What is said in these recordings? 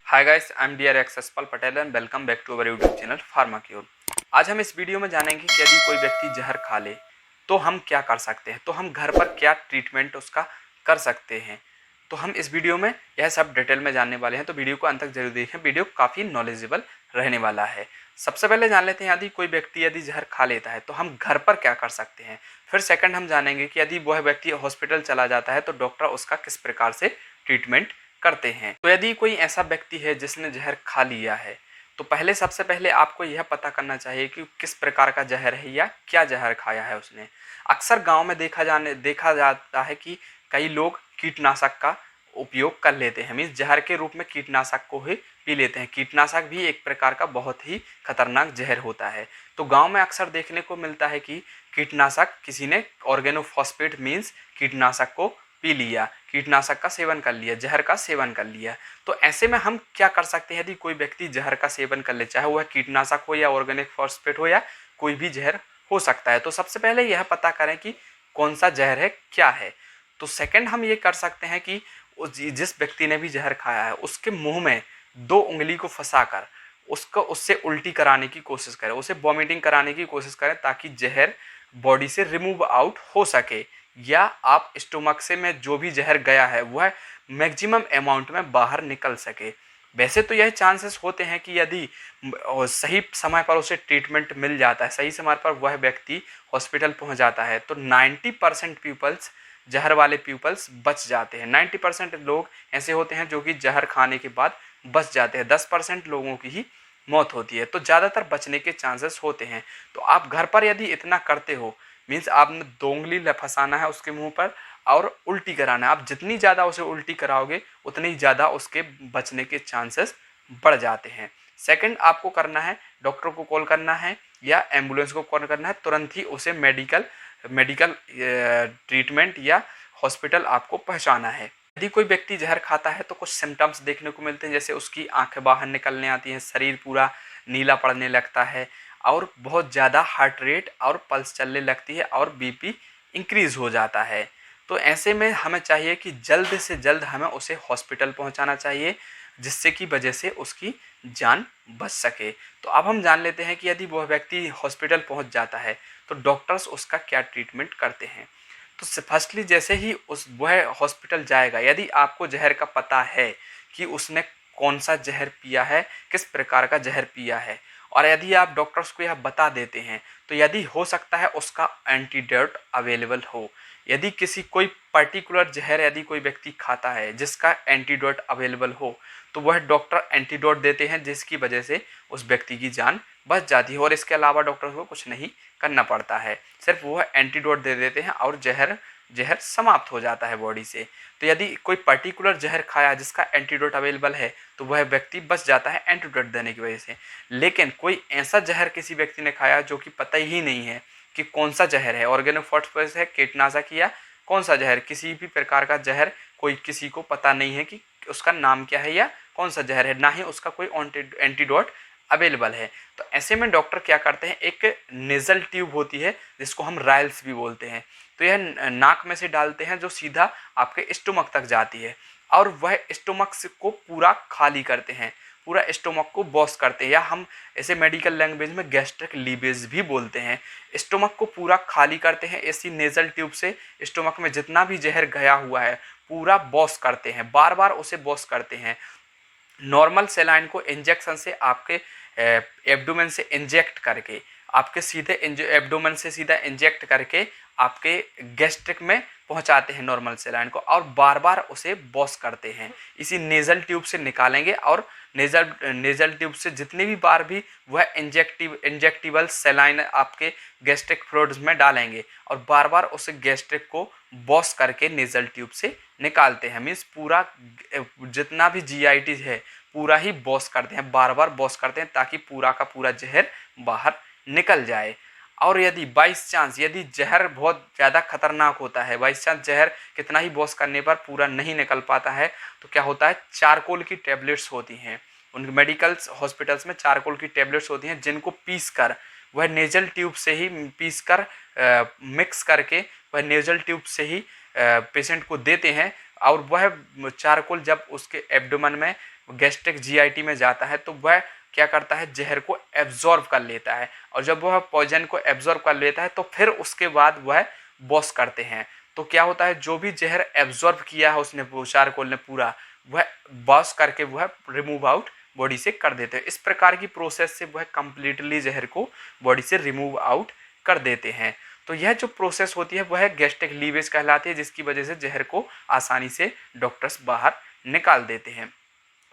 Hi guys, I am dear एक्सपाल Patel and welcome back to our YouTube channel Pharmacure. आज हम इस video में जानेंगे कि यदि कोई व्यक्ति जहर खा ले तो हम क्या कर सकते हैं, तो हम घर पर क्या ट्रीटमेंट उसका कर सकते हैं। तो हम इस वीडियो में यह सब डिटेल में जानने वाले हैं, तो वीडियो को अंत तक जरूर देखें। वीडियो काफ़ी नॉलेजेबल रहने वाला है। सबसे पहले जान लेते हैं यदि कोई व्यक्ति यदि जहर खा लेता है तो हम घर पर क्या कर सकते हैं। फिर सेकंड हम जानेंगे कि यदि वह व्यक्ति हॉस्पिटल चला जाता है तो डॉक्टर उसका किस प्रकार से ट्रीटमेंट करते हैं। तो यदि कोई ऐसा व्यक्ति है जिसने जहर खा लिया है तो सबसे पहले आपको यह पता करना चाहिए कि किस प्रकार का जहर है या क्या जहर खाया है उसने। अक्सर गांव में देखा जाता है कि कई लोग कीटनाशक का उपयोग कर लेते हैं, मीन्स जहर के रूप में कीटनाशक को ही पी लेते हैं। कीटनाशक भी एक प्रकार का बहुत ही खतरनाक जहर होता है। तो गांव में अक्सर देखने को मिलता है कि कीटनाशक किसी ने ऑर्गेनोफॉस्फेट मीन्स कीटनाशक को पी लिया, कीटनाशक का सेवन कर लिया, जहर का सेवन कर लिया। तो ऐसे में हम क्या कर सकते हैं, यदि कोई व्यक्ति जहर का सेवन कर ले, चाहे वह कीटनाशक हो या ऑर्गेनिक फॉस्फेट हो या कोई भी जहर हो सकता है, तो सबसे पहले यह पता करें कि कौन सा जहर है, क्या है। तो सेकंड हम ये कर सकते हैं कि जिस व्यक्ति ने भी जहर खाया है उसके मुंह में 2 उंगली को फंसाकर उसको उससे उल्टी कराने की कोशिश करें, उसे वॉमिटिंग कराने की कोशिश करें ताकि जहर बॉडी से रिमूव आउट हो सके, या आप स्टोमक से में जो भी जहर गया है वह मैक्सिमम अमाउंट में बाहर निकल सके। वैसे तो यह चांसेस होते हैं कि यदि सही समय पर उसे ट्रीटमेंट मिल जाता है, सही समय पर वह व्यक्ति हॉस्पिटल पहुंच जाता है तो 90% पीपल्स, जहर वाले पीपल्स बच जाते हैं। 90% लोग ऐसे होते हैं जो कि जहर खाने के बाद बच जाते हैं। 10% लोगों की ही मौत होती है, तो ज़्यादातर बचने के चांसेस होते हैं। तो आप घर पर यदि इतना करते हो, मीन्स आपने 2 उंगली फंसाना है उसके मुंह पर और उल्टी कराना है, आप जितनी ज़्यादा उसे उल्टी कराओगे उतनी ज़्यादा उसके बचने के चांसेस बढ़ जाते हैं। सेकंड आपको करना है, डॉक्टर को कॉल करना है या एम्बुलेंस को कॉल करना है, तुरंत ही उसे मेडिकल मेडिकल ट्रीटमेंट या हॉस्पिटल आपको पहुंचाना है। यदि कोई व्यक्ति जहर खाता है तो कुछ सिम्टम्स देखने को मिलते हैं, जैसे उसकी आंखें बाहर निकलने आती हैं, शरीर पूरा नीला पड़ने लगता है और बहुत ज़्यादा हार्ट रेट और पल्स चलने लगती है और बीपी इंक्रीज हो जाता है। तो ऐसे में हमें चाहिए कि जल्द से जल्द हमें उसे हॉस्पिटल पहुंचाना चाहिए, जिससे कि वजह से उसकी जान बच सके। तो अब हम जान लेते हैं कि यदि वह व्यक्ति हॉस्पिटल पहुंच जाता है तो डॉक्टर्स उसका क्या ट्रीटमेंट करते हैं। तो फर्स्टली जैसे ही वह हॉस्पिटल जाएगा, यदि आपको जहर का पता है कि उसने कौन सा जहर पिया है, किस प्रकार का जहर पिया है, और यदि आप डॉक्टर्स को यह बता देते हैं तो यदि हो सकता है उसका एंटीडोट अवेलेबल हो। यदि किसी कोई पर्टिकुलर जहर यदि कोई व्यक्ति खाता है जिसका एंटीडोट अवेलेबल हो तो वह डॉक्टर एंटीडोट देते हैं, जिसकी वजह से उस व्यक्ति की जान बच जाती है और इसके अलावा डॉक्टर को कुछ नहीं करना पड़ता है, सिर्फ वह एंटीडोट दे देते हैं और जहर जहर समाप्त हो जाता है बॉडी से। तो यदि कोई पर्टिकुलर जहर खाया जिसका एंटीडोट अवेलेबल है तो वह व्यक्ति बच जाता है एंटीडोट देने की वजह से। लेकिन कोई ऐसा जहर किसी व्यक्ति ने खाया जो कि पता ही नहीं है कि कौन सा जहर है, ऑर्गेनोफॉस्फेट है, कीटनाशक या कौन सा जहर, किसी भी प्रकार का जहर कोई किसी को पता नहीं है कि उसका नाम क्या है या कौन सा जहर है, ना ही उसका कोई एंटीडोट अवेलेबल है। तो ऐसे में डॉक्टर क्या करते हैं, एक नेजल ट्यूब होती है जिसको हम राइल्स भी बोलते हैं, तो यह नाक में से डालते हैं जो सीधा आपके स्टोमक तक जाती है और वह स्टोमक को पूरा खाली करते हैं, पूरा स्टोमक को बॉस करते हैं, या हम ऐसे मेडिकल लैंग्वेज में गैस्ट्रिक लीवेज भी बोलते हैं। स्टोमक को पूरा खाली करते हैं, ऐसी नेजल ट्यूब से स्टोमक में जितना भी जहर गया हुआ है पूरा बॉस करते हैं, बार बार उसे बॉस करते हैं। नॉर्मल सेलाइन को इंजेक्शन से आपके एब्डोमेन से इंजेक्ट करके, आपके सीधे एब्डोमेन से सीधा इंजेक्ट करके आपके गैस्ट्रिक में पहुंचाते हैं नॉर्मल सेलाइन को, और बार बार उसे बॉस करते हैं। इसी नेजल ट्यूब से निकालेंगे और नेजल ट्यूब से जितनी भी बार भी वह इंजेक्टिबल सेलाइन आपके गैस्ट्रिक फ्लूइड्स में डालेंगे और बार बार उस गैस्ट्रिक को बॉस करके नेजल ट्यूब से निकालते हैं। मीन्स पूरा जितना भी जीआईटी है पूरा ही बॉस करते हैं, बार बार बॉस करते हैं ताकि पूरा का पूरा जहर बाहर निकल जाए। और यदि बाइस चांस यदि जहर बहुत ज़्यादा खतरनाक होता है, बाइस चांस जहर कितना ही बॉस करने पर पूरा नहीं निकल पाता है, तो क्या होता है, चारकोल की टेबलेट्स होती हैं उन मेडिकल्स हॉस्पिटल्स में, चारकोल की टेबलेट्स होती हैं जिनको पीस कर वह नेजल ट्यूब से ही पीस कर मिक्स करके वह नेजल ट्यूब से ही पेशेंट को देते हैं और वह चारकोल जब उसके एब्डोमेन में गैस्ट्रिक जीआईटी में जाता है तो वह क्या करता है, जहर को एब्जॉर्ब कर लेता है, और जब वह पॉइजन को एब्जॉर्ब कर लेता है तो फिर उसके बाद वह बॉस करते हैं। तो क्या होता है, जो भी जहर एब्जॉर्ब किया है उसने चारकोल ने पूरा, वह बॉस करके वह रिमूव आउट बॉडी से कर देते हैं। इस प्रकार की प्रोसेस से वह कंप्लीटली जहर को बॉडी से रिमूव आउट कर देते हैं। तो यह जो प्रोसेस होती है वह गैस्ट्रिक लीवेज कहलाती है, जिसकी वजह से जहर को आसानी से डॉक्टर्स बाहर निकाल देते हैं।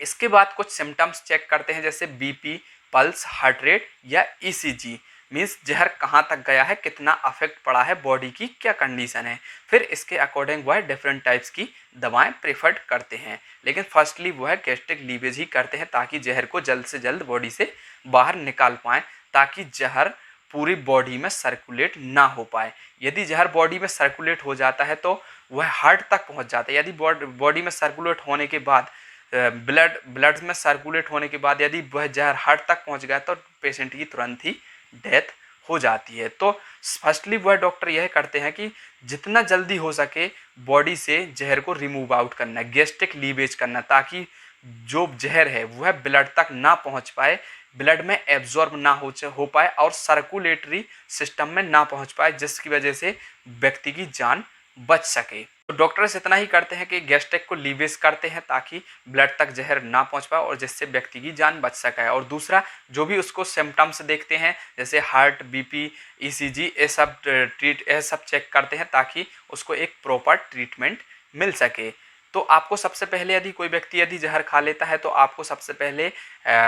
इसके बाद कुछ सिम्टम्स चेक करते हैं, जैसे बीपी, पल्स, हार्ट रेट या ईसीजी, मीन्स जहर कहाँ तक गया है, कितना अफेक्ट पड़ा है, बॉडी की क्या कंडीशन है। फिर इसके अकॉर्डिंग वह डिफरेंट टाइप्स की दवाएं प्रेफर्ड करते हैं, लेकिन फर्स्टली वह गैस्ट्रिक लीवेज ही करते हैं ताकि जहर को जल्द से जल्द बॉडी से बाहर निकाल पाएँ, ताकि जहर पूरी बॉडी में सर्कुलेट ना हो पाए। यदि जहर बॉडी में सर्कुलेट हो जाता है तो वह हार्ट तक पहुंच जाता है। यदि बॉडी में सर्कुलेट होने के बाद ब्लड में सर्कुलेट होने के बाद यदि वह जहर हार्ट तक पहुंच गया तो पेशेंट की तुरंत ही डेथ हो जाती है। तो फर्स्टली वह डॉक्टर यह करते हैं कि जितना जल्दी हो सके बॉडी से जहर को रिमूव आउट करना, गैस्ट्रिक लीवेज करना, ताकि जो जहर है वह ब्लड तक ना पहुंच पाए, ब्लड में एब्जॉर्ब ना हो पाए और सर्कुलेटरी सिस्टम में ना पहुंच पाए, जिसकी वजह से व्यक्ति की जान बच सके। तो डॉक्टर्स इतना ही करते हैं कि गैस्ट्रिक को लीवेज करते हैं ताकि ब्लड तक जहर ना पहुंच पाए और जिससे व्यक्ति की जान बच सके। और दूसरा, जो भी उसको सिम्टम्स देखते हैं जैसे हार्ट, बीपी, ईसीजी, ये सब चेक करते हैं ताकि उसको एक प्रॉपर ट्रीटमेंट मिल सके। तो आपको सबसे पहले यदि जहर खा लेता है तो आपको सबसे पहले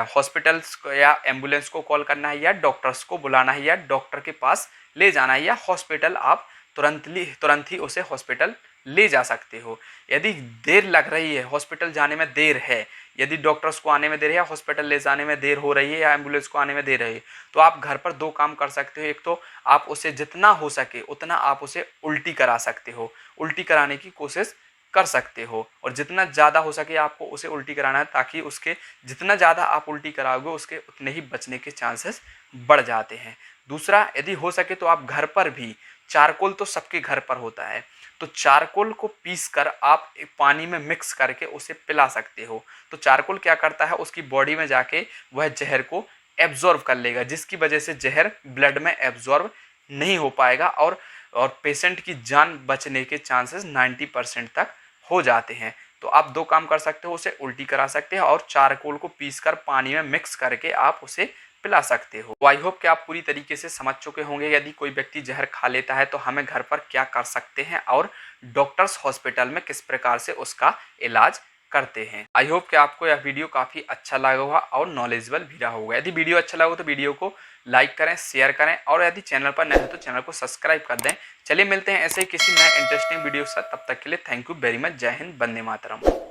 हॉस्पिटल्स या एम्बुलेंस को कॉल करना है या डॉक्टर्स को बुलाना है या डॉक्टर के पास ले जाना है, या हॉस्पिटल आप तुरंत ही उसे हॉस्पिटल ले जा सकते हो। यदि देर लग रही है, हॉस्पिटल जाने में देर है, यदि डॉक्टर्स को आने में देर है या हॉस्पिटल ले जाने में देर हो रही है या एम्बुलेंस को आने में देर है, तो आप घर पर दो काम कर सकते हो। एक तो आप उसे जितना हो सके उतना आप उसे उल्टी करा सकते हो, उल्टी कराने की कोशिश कर सकते हो, और जितना ज़्यादा हो सके आपको उसे उल्टी कराना है, ताकि उसके जितना ज़्यादा आप उल्टी कराओगे उसके उतने ही बचने के चांसेस बढ़ जाते हैं। दूसरा, यदि हो सके तो आप घर पर भी, चारकोल तो सबके घर पर होता है, तो चारकोल को पीस कर आप पानी में मिक्स करके उसे पिला सकते हो। तो चारकोल क्या करता है, उसकी बॉडी में जाके वह जहर को एब्जॉर्ब कर लेगा, जिसकी वजह से जहर ब्लड में एब्जॉर्ब नहीं हो पाएगा और पेशेंट की जान बचने के चांसेस 90% तक हो जाते हैं। तो आप दो काम कर सकते हो, उसे उल्टी करा सकते हैं और चारकोल को पीसकर पानी में मिक्स करके आप उसे पिला सकते हो। आई होप कि आप पूरी तरीके से समझ चुके होंगे यदि कोई व्यक्ति जहर खा लेता है तो हमें घर पर क्या कर सकते हैं और डॉक्टर्स हॉस्पिटल में किस प्रकार से उसका इलाज करते हैं। आई होप कि आपको यह वीडियो काफ़ी अच्छा लगा होगा और नॉलेजेबल भी रहा होगा। यदि वीडियो अच्छा लगा तो वीडियो को लाइक करें, शेयर करें, और यदि चैनल पर नए हो तो चैनल को सब्सक्राइब कर दें। चलिए मिलते हैं ऐसे ही किसी नए इंटरेस्टिंग वीडियो के साथ, तब तक के लिए थैंक यू वेरी मच। जय हिंद, वंदे मातरम।